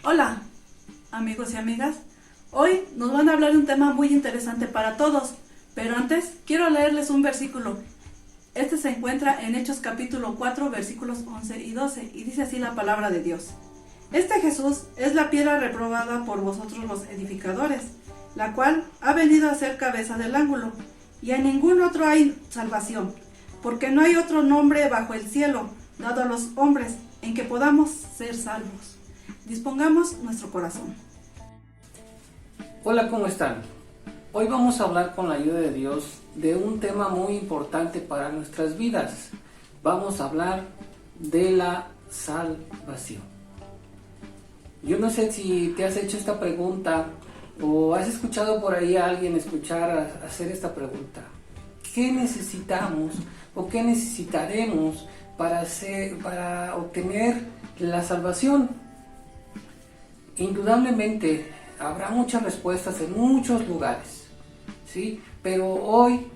Hola, amigos y amigas. Hoy nos van a hablar de un tema muy interesante para todos, pero antes quiero leerles un versículo. Este se encuentra en Hechos capítulo 4, versículos 11 y 12, y dice así la palabra de Dios. Este Jesús es la piedra reprobada por vosotros los edificadores, la cual ha venido a ser cabeza del ángulo, y en ningún otro hay salvación, porque no hay otro nombre bajo el cielo dado a los hombres en que podamos ser salvos. Dispongamos nuestro corazón. Hola, ¿cómo están? Hoy vamos a hablar con la ayuda de Dios de un tema muy importante para nuestras vidas. Vamos a hablar de la salvación. Yo no sé si te has hecho esta pregunta o has escuchado por ahí a alguien hacer esta pregunta. ¿Qué necesitamos o qué necesitaremos para obtener la salvación? Indudablemente habrá muchas respuestas en muchos lugares, ¿sí? Pero hoy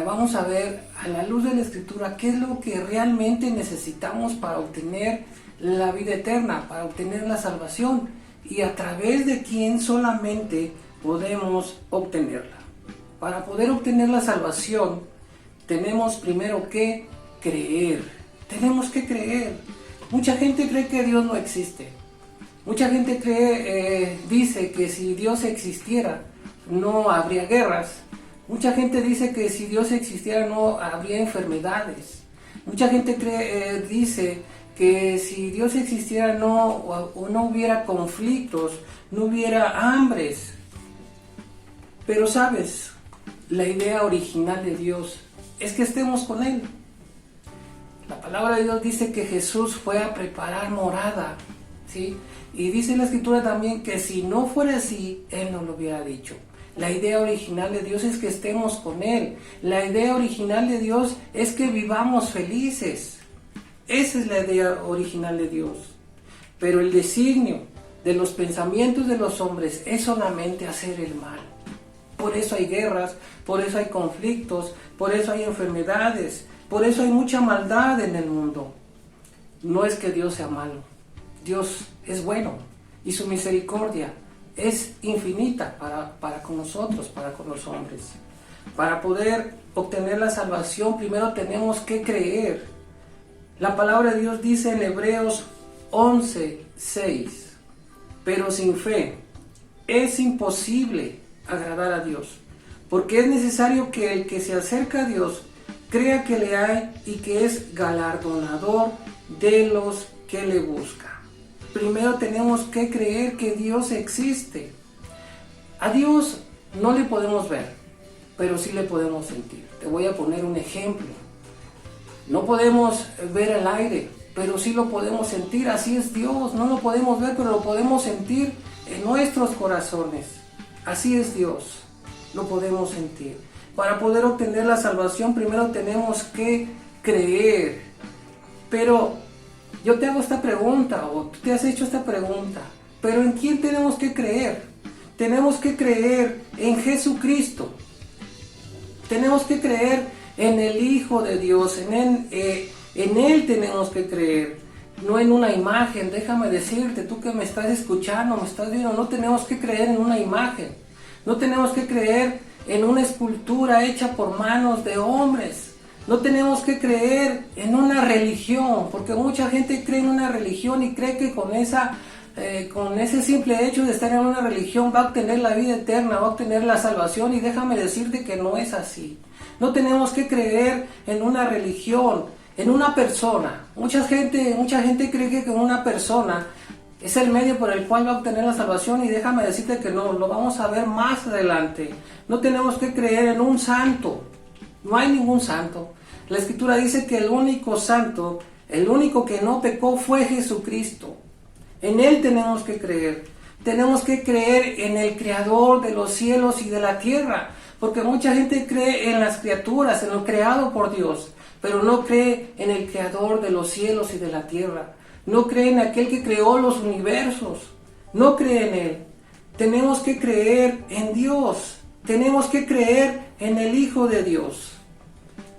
vamos a ver a la luz de la Escritura qué es lo que realmente necesitamos para obtener la vida eterna, para obtener la salvación y a través de quién solamente podemos obtenerla. Para poder obtener la salvación tenemos primero que creer, tenemos que creer. Mucha gente cree que Dios no existe. Mucha gente dice que si Dios existiera no habría guerras. Mucha gente dice que si Dios existiera no habría enfermedades. Mucha gente dice que si Dios existiera no hubiera conflictos, no hubiera hambres. Pero sabes, la idea original de Dios es que estemos con Él. La palabra de Dios dice que Jesús fue a preparar morada, ¿sí? Y dice la Escritura también que si no fuera así, Él no lo hubiera dicho. La idea original de Dios es que estemos con Él. La idea original de Dios es que vivamos felices. Esa es la idea original de Dios. Pero el designio de los pensamientos de los hombres es solamente hacer el mal. Por eso hay guerras, por eso hay conflictos, por eso hay enfermedades, por eso hay mucha maldad en el mundo. No es que Dios sea malo. Dios es bueno y su misericordia es infinita para con nosotros, para con los hombres. Para poder obtener la salvación, primero tenemos que creer. La palabra de Dios dice en Hebreos 11:6, pero sin fe es imposible agradar a Dios, porque es necesario que el que se acerca a Dios crea que le hay y que es galardonador de los que le buscan. Primero tenemos que creer que Dios existe. A Dios no le podemos ver, pero sí le podemos sentir. Te voy a poner un ejemplo. No podemos ver el aire, pero sí lo podemos sentir. Así es Dios. No lo podemos ver, pero lo podemos sentir en nuestros corazones. Así es Dios. Lo podemos sentir. Para poder obtener la salvación, primero tenemos que creer. Pero yo te hago esta pregunta, o tú te has hecho esta pregunta, pero ¿en quién tenemos que creer? Tenemos que creer en Jesucristo. Tenemos que creer en el Hijo de Dios, en Él tenemos que creer, no en una imagen. Déjame decirte, tú que me estás escuchando, me estás viendo, no tenemos que creer en una imagen, no tenemos que creer en una escultura hecha por manos de hombres. No tenemos que creer en una religión, porque mucha gente cree en una religión y cree que con ese simple hecho de estar en una religión va a obtener la vida eterna, va a obtener la salvación, y déjame decirte que no es así. No tenemos que creer en una religión, en una persona. Mucha gente cree que con una persona es el medio por el cual va a obtener la salvación, y déjame decirte que no, lo vamos a ver más adelante. No tenemos que creer en un santo, no hay ningún santo. La Escritura dice que el único santo, el único que no pecó fue Jesucristo. En Él tenemos que creer. Tenemos que creer en el Creador de los cielos y de la tierra, porque mucha gente cree en las criaturas, en lo creado por Dios, pero no cree en el Creador de los cielos y de la tierra. No cree en aquel que creó los universos. No cree en Él. Tenemos que creer en Dios. Tenemos que creer en el Hijo de Dios.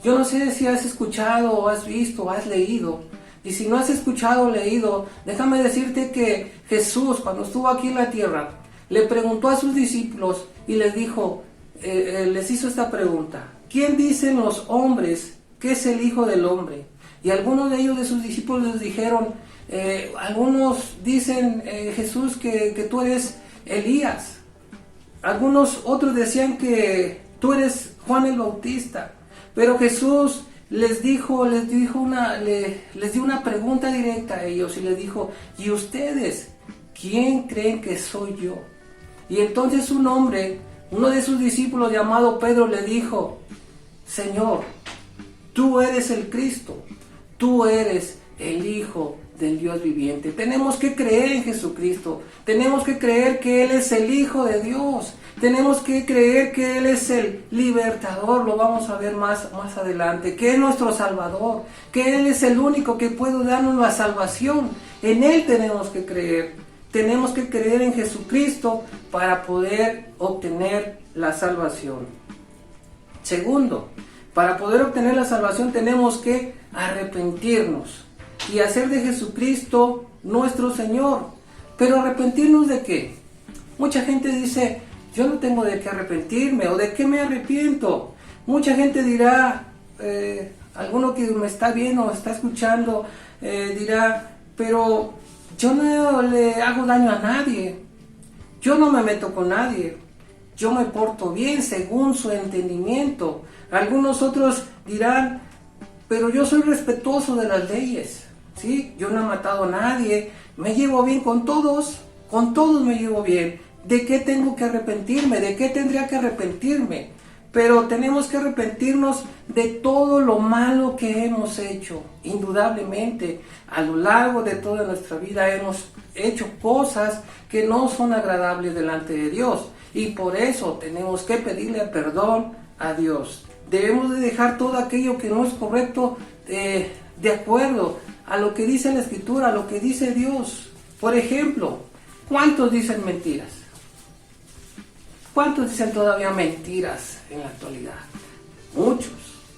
Yo no sé si has escuchado o has visto o has leído Y si no has escuchado o leído, déjame decirte que Jesús, cuando estuvo aquí en la tierra, le preguntó a sus discípulos y les dijo, les hizo esta pregunta: ¿quién dicen los hombres que es el Hijo del Hombre? Y algunos de ellos, de sus discípulos, les dijeron, algunos dicen, Jesús, que tú eres Elías. Algunos otros decían que tú eres Juan el Bautista. Pero Jesús les dio una pregunta directa a ellos y les dijo, ¿y ustedes quién creen que soy yo? Y entonces un hombre, uno de sus discípulos llamado Pedro, le dijo, Señor, tú eres el Cristo, tú eres el Hijo del Dios viviente. Tenemos que creer en Jesucristo, tenemos que creer que Él es el Hijo de Dios, tenemos que creer que Él es el libertador, lo vamos a ver más adelante, que es nuestro Salvador, que Él es el único que puede darnos la salvación. En Él tenemos que creer en Jesucristo para poder obtener la salvación. Segundo, para poder obtener la salvación tenemos que arrepentirnos y hacer de Jesucristo nuestro Señor. Pero ¿arrepentirnos de qué? Mucha gente dice, yo no tengo de qué arrepentirme, o de qué me arrepiento. Mucha gente dirá, alguno que me está viendo o está escuchando, dirá, pero yo no le hago daño a nadie, yo no me meto con nadie, yo me porto bien según su entendimiento. Algunos otros dirán, pero yo soy respetuoso de las leyes, ¿sí? Yo no he matado a nadie, me llevo bien con todos me llevo bien. ¿De qué tengo que arrepentirme? ¿De qué tendría que arrepentirme? Pero tenemos que arrepentirnos de todo lo malo que hemos hecho. Indudablemente, a lo largo de toda nuestra vida hemos hecho cosas que no son agradables delante de Dios. Y por eso tenemos que pedirle perdón a Dios. Debemos de dejar todo aquello que no es correcto de acuerdo a lo que dice la Escritura, a lo que dice Dios. Por ejemplo, ¿cuántos dicen mentiras? ¿Cuántos dicen todavía mentiras en la actualidad?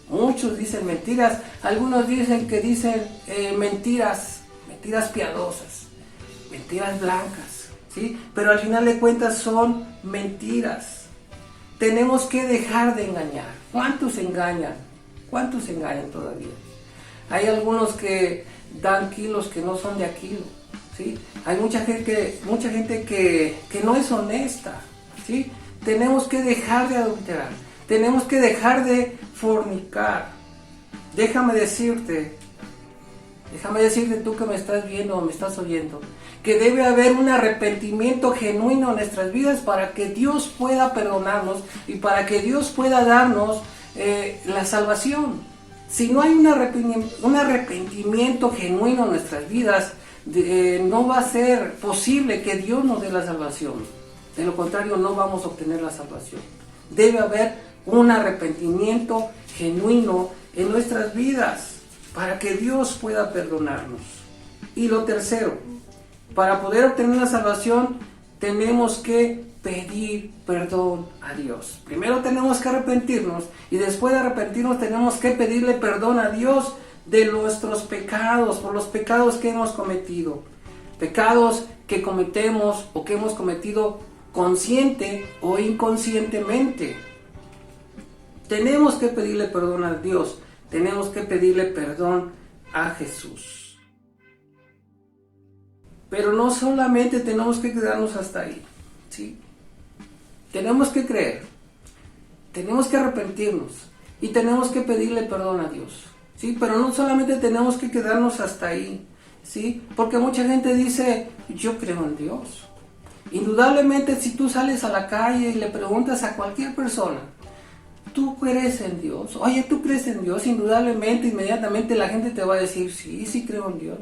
Muchos dicen mentiras. Algunos dicen que dicen mentiras piadosas, mentiras blancas, ¿sí? Pero al final de cuentas son mentiras. Tenemos que dejar de engañar. ¿Cuántos engañan? ¿Cuántos engañan todavía? Hay algunos que dan kilos que no son de a kilo, ¿sí? Hay mucha gente que no es honesta, ¿sí? Tenemos que dejar de adulterar, tenemos que dejar de fornicar. Déjame decirte tú que me estás viendo o me estás oyendo, que debe haber un arrepentimiento genuino en nuestras vidas para que Dios pueda perdonarnos y para que Dios pueda darnos la salvación. Si no hay un arrepentimiento genuino en nuestras vidas, no va a ser posible que Dios nos dé la salvación. De lo contrario, no vamos a obtener la salvación. Debe haber un arrepentimiento genuino en nuestras vidas para que Dios pueda perdonarnos. Y lo tercero, para poder obtener la salvación, tenemos que pedir perdón a Dios. Primero tenemos que arrepentirnos y después de arrepentirnos tenemos que pedirle perdón a Dios de nuestros pecados, por los pecados que hemos cometido. Pecados que cometemos o que hemos cometido consciente o inconscientemente. Tenemos que pedirle perdón a Dios, tenemos que pedirle perdón a Jesús. Pero no solamente tenemos que quedarnos hasta ahí, ¿sí? Tenemos que creer, tenemos que arrepentirnos y tenemos que pedirle perdón a Dios, ¿sí? Pero no solamente tenemos que quedarnos hasta ahí, ¿sí? Porque mucha gente dice, yo creo en Dios. Indudablemente, si tú sales a la calle y le preguntas a cualquier persona, ¿tú crees en Dios? Oye, ¿tú crees en Dios? Indudablemente, inmediatamente la gente te va a decir, sí creo en Dios.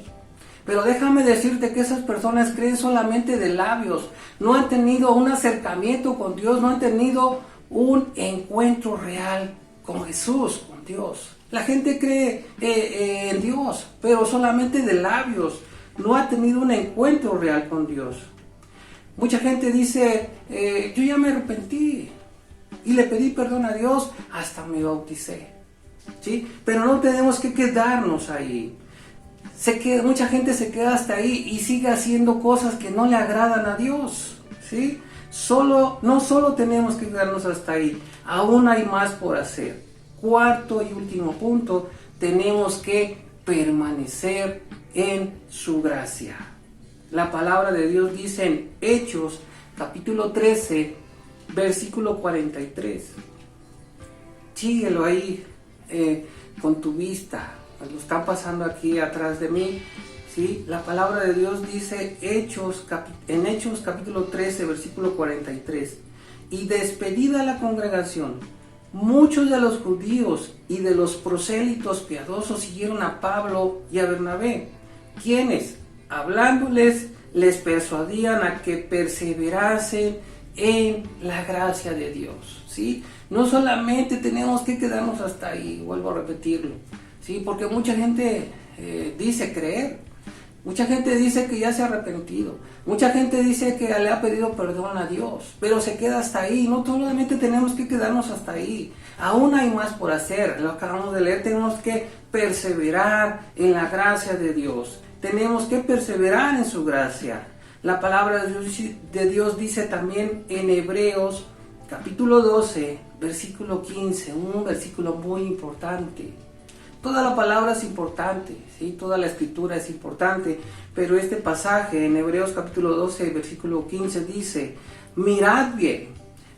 Pero déjame decirte que esas personas creen solamente de labios, no han tenido un acercamiento con Dios, no han tenido un encuentro real con Jesús, con Dios. La gente cree en Dios, pero solamente de labios, no ha tenido un encuentro real con Dios. Mucha gente dice, yo ya me arrepentí y le pedí perdón a Dios, hasta me bauticé, ¿sí? Pero no tenemos que quedarnos ahí. mucha gente se queda hasta ahí y sigue haciendo cosas que no le agradan a Dios, ¿sí? No solo tenemos que quedarnos hasta ahí, aún hay más por hacer. Cuarto y último punto, tenemos que permanecer en su gracia. La palabra de Dios dice en Hechos, capítulo 13, versículo 43. Síguelo ahí con tu vista. Lo está pasando aquí atrás de mí, ¿sí? La palabra de Dios dice en Hechos capítulo 13, versículo 43. Y despedida la congregación, muchos de los judíos y de los prosélitos piadosos siguieron a Pablo y a Bernabé, quienes, hablándoles, les persuadían a que perseverasen en la gracia de Dios, ¿sí? No solamente tenemos que quedarnos hasta ahí, vuelvo a repetirlo, ¿sí? Porque mucha gente dice creer, mucha gente dice que ya se ha arrepentido, mucha gente dice que le ha pedido perdón a Dios, pero se queda hasta ahí. No solamente tenemos que quedarnos hasta ahí, aún hay más por hacer. Lo acabamos de leer, tenemos que perseverar en la gracia de Dios, tenemos que perseverar en su gracia. La palabra de Dios dice también en Hebreos capítulo 12, versículo 15, un versículo muy importante. Toda la palabra es importante, ¿sí? Toda la escritura es importante, pero este pasaje en Hebreos capítulo 12, versículo 15 dice, mirad bien.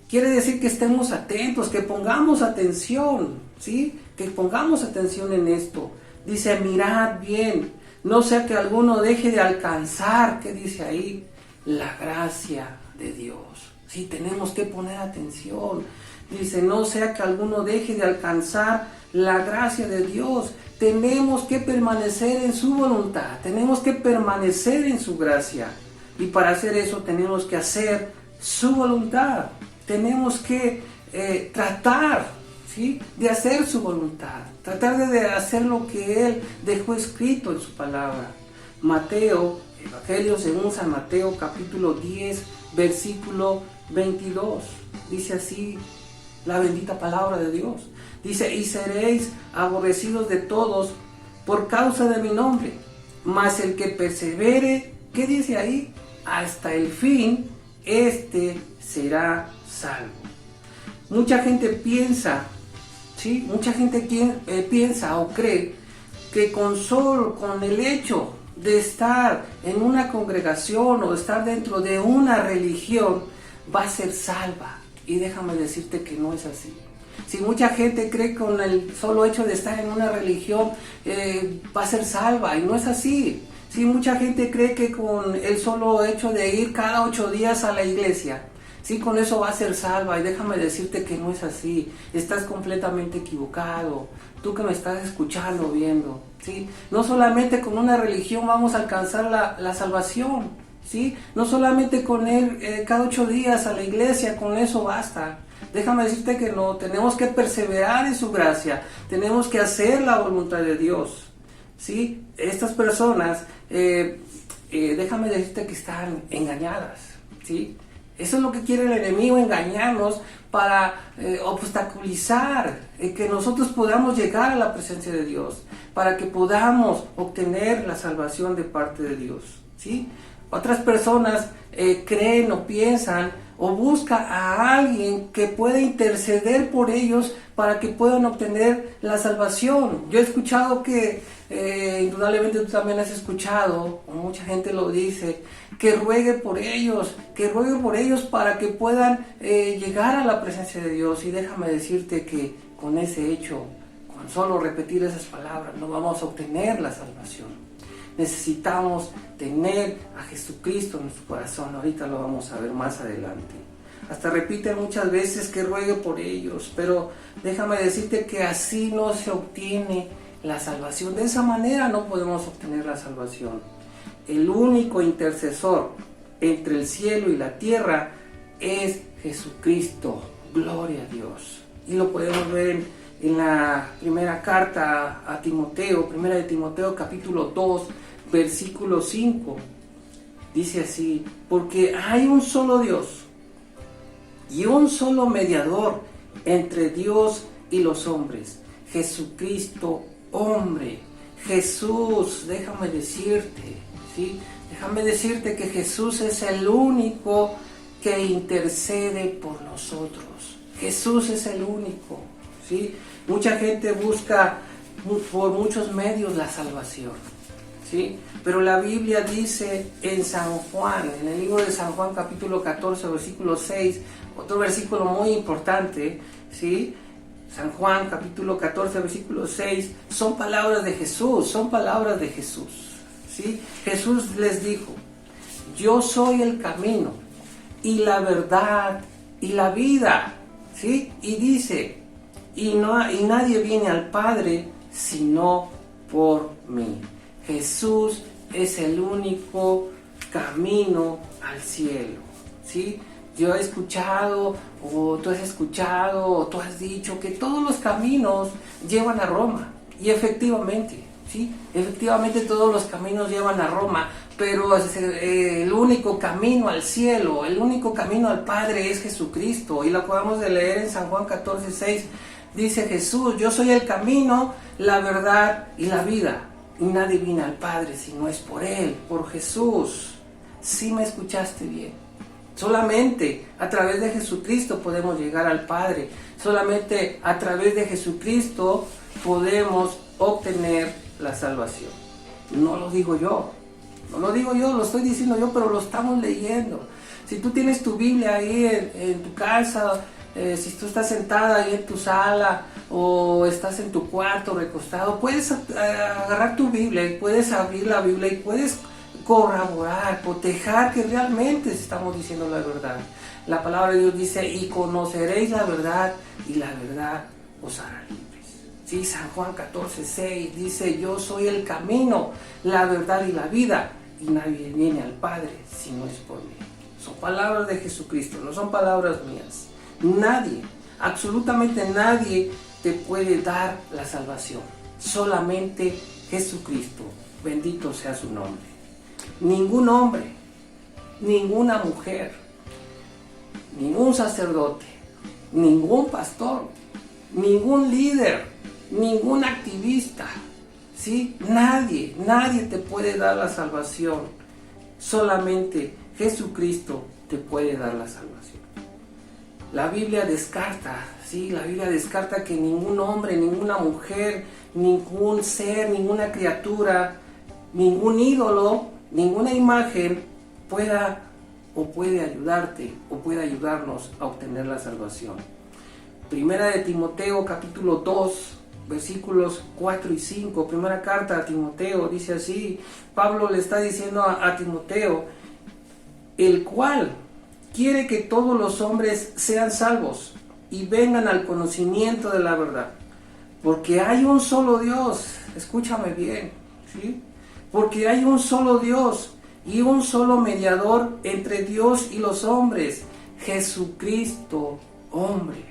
Quiere decir que estemos atentos, que pongamos atención, ¿sí? Que pongamos atención en esto. Dice, mirad bien, no sea que alguno deje de alcanzar, ¿qué dice ahí? La gracia de Dios. Sí, tenemos que poner atención. Dice, no sea que alguno deje de alcanzar la gracia de Dios. Tenemos que permanecer en su voluntad, tenemos que permanecer en su gracia. Y para hacer eso tenemos que hacer su voluntad. Tenemos que tratar, ¿sí?, de hacer su voluntad, tratar de hacer lo que Él dejó escrito en su palabra. Mateo, Evangelio según San Mateo, capítulo 10, versículo 22, dice así la bendita palabra de Dios. Dice, y seréis aborrecidos de todos por causa de mi nombre, mas el que persevere, ¿qué dice ahí? Hasta el fin, este será salvo. Mucha gente piensa, ¿sí? Mucha gente piensa o cree que con el hecho de estar en una congregación o estar dentro de una religión va a ser salva. Y déjame decirte que no es así. Si mucha gente cree que con el solo hecho de estar en una religión va a ser salva, y no es así. Si mucha gente cree que con el solo hecho de ir cada 8 días a la iglesia, sí, con eso va a ser salva, y déjame decirte que no es así. Estás completamente equivocado. Tú que me estás escuchando, viendo, ¿sí? No solamente con una religión vamos a alcanzar la salvación, ¿sí? No solamente con ir cada 8 días a la iglesia, con eso basta. Déjame decirte que no, tenemos que perseverar en su gracia, tenemos que hacer la voluntad de Dios, ¿sí? Estas personas, déjame decirte que están engañadas, ¿sí? Eso es lo que quiere el enemigo, engañarnos para obstaculizar que nosotros podamos llegar a la presencia de Dios, para que podamos obtener la salvación de parte de Dios, ¿sí? Otras personas creen o piensan o buscan a alguien que pueda interceder por ellos para que puedan obtener la salvación. Yo he escuchado que, indudablemente tú también has escuchado, o mucha gente lo dice, que ruegue por ellos para que puedan llegar a la presencia de Dios. Y déjame decirte que con ese hecho, con solo repetir esas palabras, no vamos a obtener la salvación. Necesitamos tener a Jesucristo en nuestro corazón. Ahorita lo vamos a ver más adelante. Hasta repiten muchas veces que ruegue por ellos, pero déjame decirte que así no se obtiene la salvación. De esa manera no podemos obtener la salvación. El único intercesor entre el cielo y la tierra es Jesucristo. Gloria a Dios. Y lo podemos ver en la primera carta a Timoteo, primera de Timoteo capítulo 2, versículo 5. Dice así, porque hay un solo Dios y un solo mediador entre Dios y los hombres, Jesucristo hombre. Jesús, déjame decirte, ¿sí? Déjame decirte que Jesús es el único que intercede por nosotros. Jesús es el único, ¿sí? Mucha gente busca por muchos medios la salvación, ¿sí? Pero la Biblia dice en San Juan, en el libro de San Juan capítulo 14, versículo 6, otro versículo muy importante, ¿sí? San Juan capítulo 14, versículo 6, son palabras de Jesús, son palabras de Jesús, ¿sí? Jesús les dijo, yo soy el camino y la verdad y la vida, ¿sí? Y dice, y nadie viene al Padre sino por mí. Jesús es el único camino al cielo, ¿sí? Yo he escuchado, o tú has escuchado, o tú has dicho que todos los caminos llevan a Roma. Y efectivamente, ¿sí? Efectivamente todos los caminos llevan a Roma, pero el único camino al cielo, el único camino al Padre es Jesucristo. Y lo acabamos de leer en San Juan 14, 6. Dice Jesús, yo soy el camino, la verdad y la vida. Y nadie viene al Padre si no es por Él, por Jesús. ¿Sí me escuchaste bien? Solamente a través de Jesucristo podemos llegar al Padre. Solamente a través de Jesucristo podemos obtener la salvación. No lo digo yo. No lo digo yo, lo estoy diciendo yo, pero lo estamos leyendo. Si tú tienes tu Biblia ahí en tu casa, si tú estás sentada ahí en tu sala o estás en tu cuarto recostado, puedes agarrar tu Biblia y puedes abrir la Biblia y puedes corroborar, cotejar que realmente estamos diciendo la verdad. La palabra de Dios dice, y conoceréis la verdad y la verdad os hará libres. Sí, San Juan 14, 6 dice, yo soy el camino, la verdad y la vida, y nadie viene al Padre si no es por mí. Son palabras de Jesucristo, no son palabras mías. Nadie, absolutamente nadie te puede dar la salvación. Solamente Jesucristo, bendito sea su nombre. Ningún hombre, ninguna mujer, ningún sacerdote, ningún pastor, ningún líder, ningún activista, ¿sí? Nadie te puede dar la salvación. Solamente Jesucristo te puede dar la salvación. La Biblia descarta, ¿sí? La Biblia descarta que ningún hombre, ninguna mujer, ningún ser, ninguna criatura, ningún ídolo, ninguna imagen puede ayudarte o puede ayudarnos a obtener la salvación. Primera de Timoteo capítulo 2 versículos 4 y 5, primera carta a Timoteo, dice así, Pablo le está diciendo a Timoteo, el cual quiere que todos los hombres sean salvos y vengan al conocimiento de la verdad, porque hay un solo Dios, escúchame bien, ¿sí? Porque hay un solo Dios y un solo mediador entre Dios y los hombres, Jesucristo, hombre,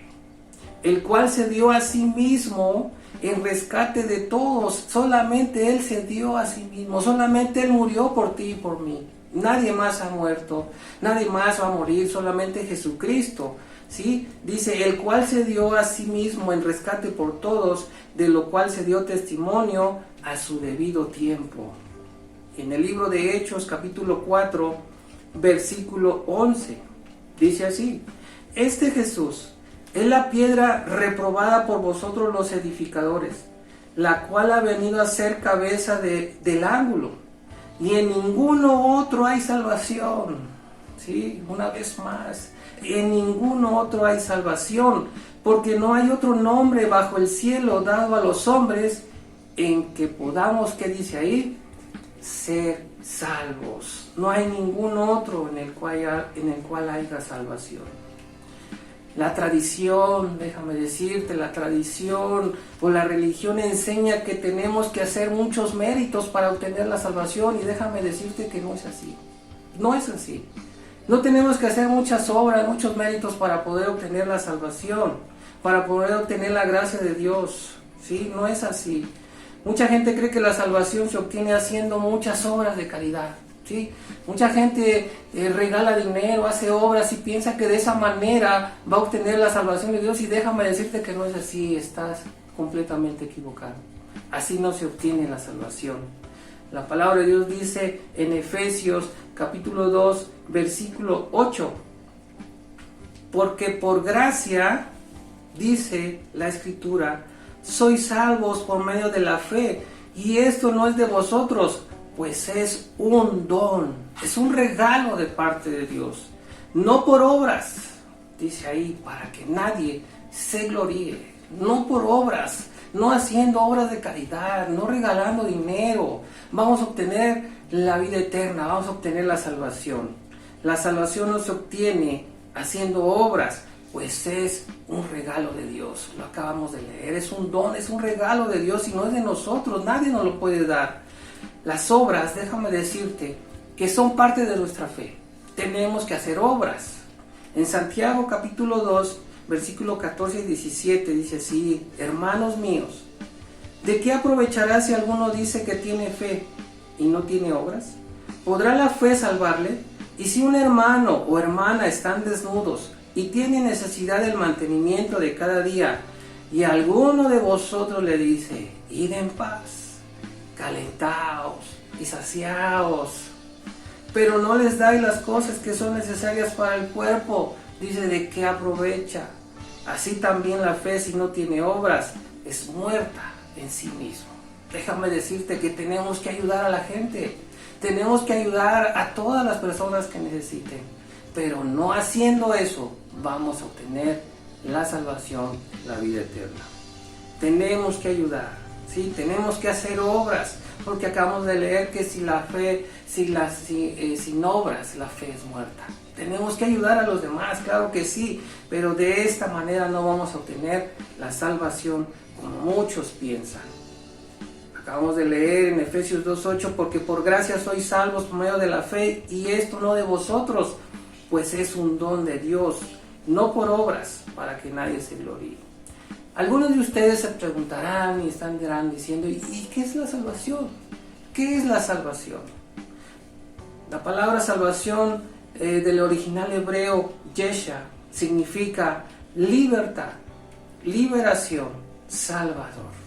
el cual se dio a sí mismo en rescate de todos. Solamente Él se dio a sí mismo, solamente Él murió por ti y por mí. Nadie más ha muerto, nadie más va a morir, solamente Jesucristo, ¿sí? Dice, el cual se dio a sí mismo en rescate por todos, de lo cual se dio testimonio a su debido tiempo. En el libro de Hechos, capítulo 4, versículo 11, dice así, este Jesús es la piedra reprobada por vosotros los edificadores, la cual ha venido a ser cabeza del ángulo, y en ninguno otro hay salvación. ¿Sí? Una vez más, en ninguno otro hay salvación, porque no hay otro nombre bajo el cielo dado a los hombres en que podamos, ¿qué dice ahí? Ser salvos. No hay ningún otro en el cual haya salvación. La tradición, déjame decirte, la tradición o la religión enseña que tenemos que hacer muchos méritos para obtener la salvación, y déjame decirte que no es así. No es así. No tenemos que hacer muchas obras, muchos méritos para poder obtener la salvación, para poder obtener la gracia de Dios. ¿Sí? No es así. Mucha gente cree que la salvación se obtiene haciendo muchas obras de caridad. ¿Sí? Mucha gente regala dinero, hace obras y piensa que de esa manera va a obtener la salvación de Dios, y déjame decirte que no es así, estás completamente equivocado. Así no se obtiene la salvación. La palabra de Dios dice en Efesios capítulo 2, versículo 8, porque por gracia, dice la Escritura, sois salvos por medio de la fe, y esto no es de vosotros, pues es un don, es un regalo de parte de Dios, no por obras, dice ahí, para que nadie se gloríe, no por obras, no haciendo obras de caridad, no regalando dinero, vamos a obtener la vida eterna, vamos a obtener la salvación. La salvación no se obtiene haciendo obras, pues es un regalo de Dios, lo acabamos de leer, es un don, es un regalo de Dios y no es de nosotros, nadie nos lo puede dar. Las obras, déjame decirte, que son parte de nuestra fe, tenemos que hacer obras. En Santiago capítulo 2, versículo 14 y 17 dice así, hermanos míos, ¿de qué aprovechará si alguno dice que tiene fe y no tiene obras? ¿Podrá la fe salvarle? Y si un hermano o hermana están desnudos y tienen necesidad del mantenimiento de cada día, y alguno de vosotros le dice, id en paz, calentaos y saciaos, pero no les dais las cosas que son necesarias para el cuerpo, dice, ¿de qué aprovecha? Así también la fe, si no tiene obras, es muerta en sí mismo. Déjame decirte que tenemos que ayudar a la gente, tenemos que ayudar a todas las personas que necesiten, pero no haciendo eso vamos a obtener la salvación, la vida eterna. Tenemos que ayudar, ¿sí? Tenemos que hacer obras, porque acabamos de leer que si la fe, sin obras, la fe es muerta. Tenemos que ayudar a los demás, claro que sí, pero de esta manera no vamos a obtener la salvación como muchos piensan. Acabamos de leer en Efesios 2:8, porque por gracia sois salvos por medio de la fe, y esto no de vosotros, pues es un don de Dios, no por obras, para que nadie se gloríe. Algunos de ustedes se preguntarán y estarán diciendo, ¿y qué es la salvación? ¿Qué es la salvación? La palabra salvación del original hebreo, Yesha, significa libertad, liberación, salvador.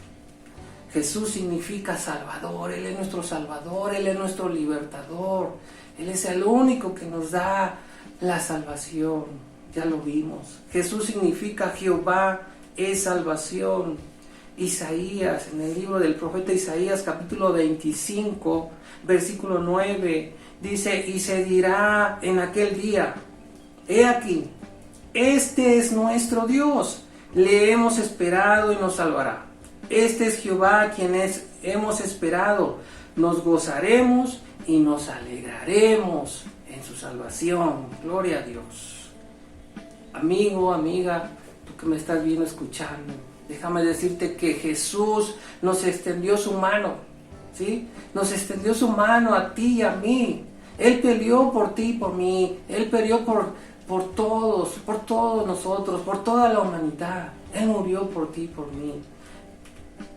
Jesús significa salvador, Él es nuestro salvador, Él es nuestro libertador, Él es el único que nos da la salvación, ya lo vimos. Jesús significa Jehová es salvación. Isaías, en el libro del profeta Isaías, capítulo 25, versículo 9, dice, y se dirá en aquel día, he aquí, este es nuestro Dios, le hemos esperado y nos salvará. Este es Jehová quien hemos esperado, nos gozaremos y nos alegraremos en su salvación. Gloria a Dios. Amigo, amiga, tú que me estás viendo, escuchando, déjame decirte que Jesús nos extendió su mano, ¿sí? Nos extendió su mano a ti y a mí. Él peleó por ti y por mí. Él peleó por todos nosotros, por toda la humanidad. Él murió por ti y por mí.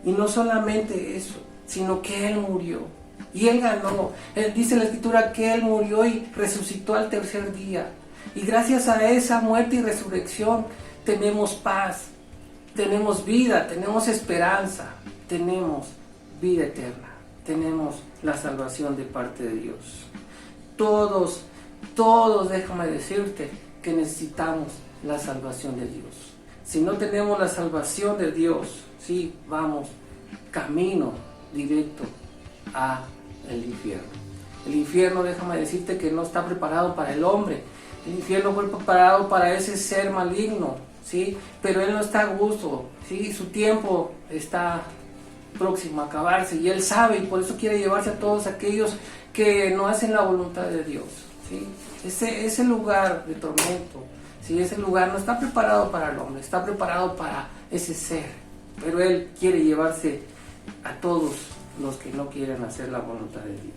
Y no solamente eso, sino que Él murió. Y Él ganó. Él dice en la Escritura que Él murió y resucitó al tercer día. Y gracias a esa muerte y resurrección tenemos paz, tenemos vida, tenemos esperanza, tenemos vida eterna, tenemos la salvación de parte de Dios. Todos, déjame decirte que necesitamos la salvación de Dios. Si no tenemos la salvación de Dios, sí, vamos camino directo a el infierno. El infierno, déjame decirte que no está preparado para el hombre. El infierno fue preparado para ese ser maligno, ¿sí? Pero él no está a gusto, ¿sí? Su tiempo está próximo a acabarse y él sabe, y por eso quiere llevarse a todos aquellos que no hacen la voluntad de Dios, ¿sí? Ese lugar de tormento, ¿sí? Ese lugar no está preparado para el hombre, está preparado para ese ser, pero él quiere llevarse a todos los que no quieren hacer la voluntad de Dios.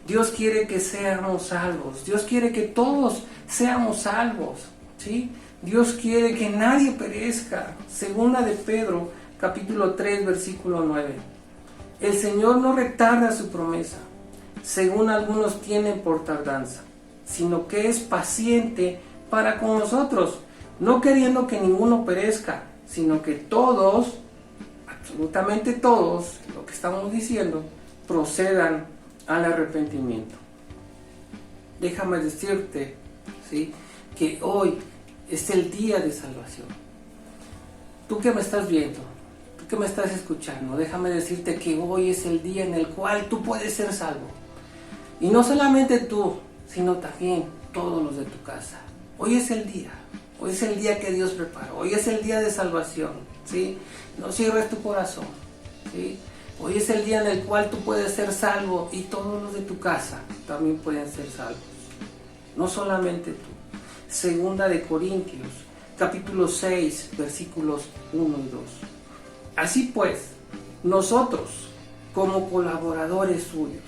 Dios quiere que seamos salvos, Dios quiere que todos seamos salvos, ¿sí? Dios quiere que nadie perezca. Segunda de Pedro, capítulo 3, versículo 9. El Señor no retarda su promesa, según algunos tienen por tardanza, sino que es paciente para con nosotros, no queriendo que ninguno perezca, sino que todos absolutamente todos, lo que estamos diciendo, procedan al arrepentimiento. Déjame decirte, ¿sí?, que hoy es el día de salvación. Tú que me estás viendo, tú que me estás escuchando, déjame decirte que hoy es el día en el cual tú puedes ser salvo. Y no solamente tú, sino también todos los de tu casa. Hoy es el día que Dios preparó, hoy es el día de salvación, ¿sí? No cierres tu corazón, ¿sí? Hoy es el día en el cual tú puedes ser salvo y todos los de tu casa también pueden ser salvos. No solamente tú. Segunda de Corintios, capítulo 6, versículos 1 y 2. Así pues, nosotros, como colaboradores suyos,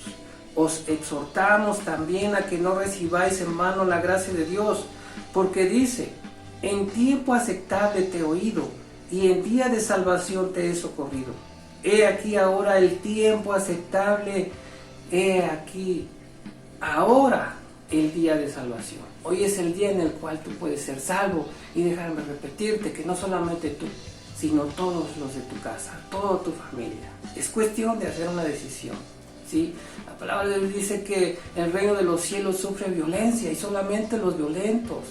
os exhortamos también a que no recibáis en vano la gracia de Dios, porque dice, en tiempo aceptable te he oído, y en día de salvación te he socorrido. He aquí ahora el tiempo aceptable, he aquí ahora el día de salvación. Hoy es el día en el cual tú puedes ser salvo, y déjame repetirte que no solamente tú, sino todos los de tu casa, toda tu familia. Es cuestión de hacer una decisión, ¿sí? La palabra de Dios dice que el reino de los cielos sufre violencia y solamente los violentos,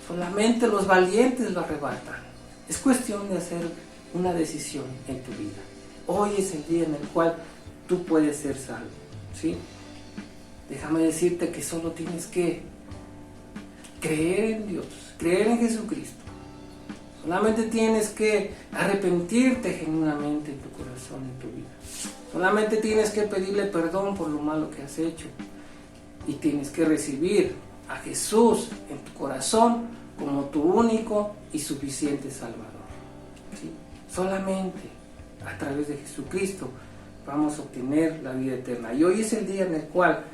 solamente los valientes lo arrebatan. Es cuestión de hacer una decisión en tu vida. Hoy es el día en el cual tú puedes ser salvo, ¿sí? Déjame decirte que solo tienes que creer en Dios, creer en Jesucristo. Solamente tienes que arrepentirte genuinamente en tu corazón, en tu vida. Solamente tienes que pedirle perdón por lo malo que has hecho. Y tienes que recibir a Jesús en tu corazón como tu único y suficiente Salvador, ¿sí? Solamente a través de Jesucristo vamos a obtener la vida eterna. Y hoy es el día en el cual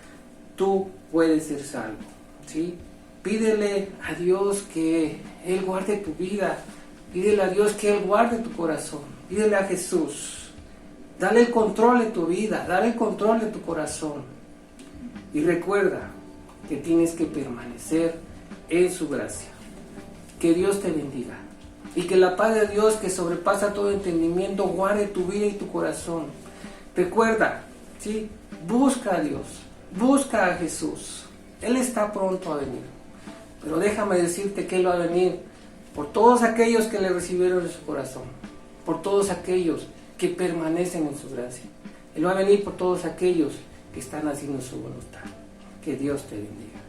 tú puedes ser salvo, ¿sí? Pídele a Dios que Él guarde tu vida. Pídele a Dios que Él guarde tu corazón. Pídele a Jesús. Dale el control de tu vida. Dale el control de tu corazón. Y recuerda que tienes que permanecer en su gracia. Que Dios te bendiga. Y que la paz de Dios, que sobrepasa todo entendimiento, guarde tu vida y tu corazón. Recuerda, ¿sí? Busca a Dios. Busca a Jesús. Él está pronto a venir. Pero déjame decirte que Él va a venir por todos aquellos que le recibieron en su corazón. Por todos aquellos que permanecen en su gracia. Él va a venir por todos aquellos que están haciendo su voluntad. Que Dios te bendiga.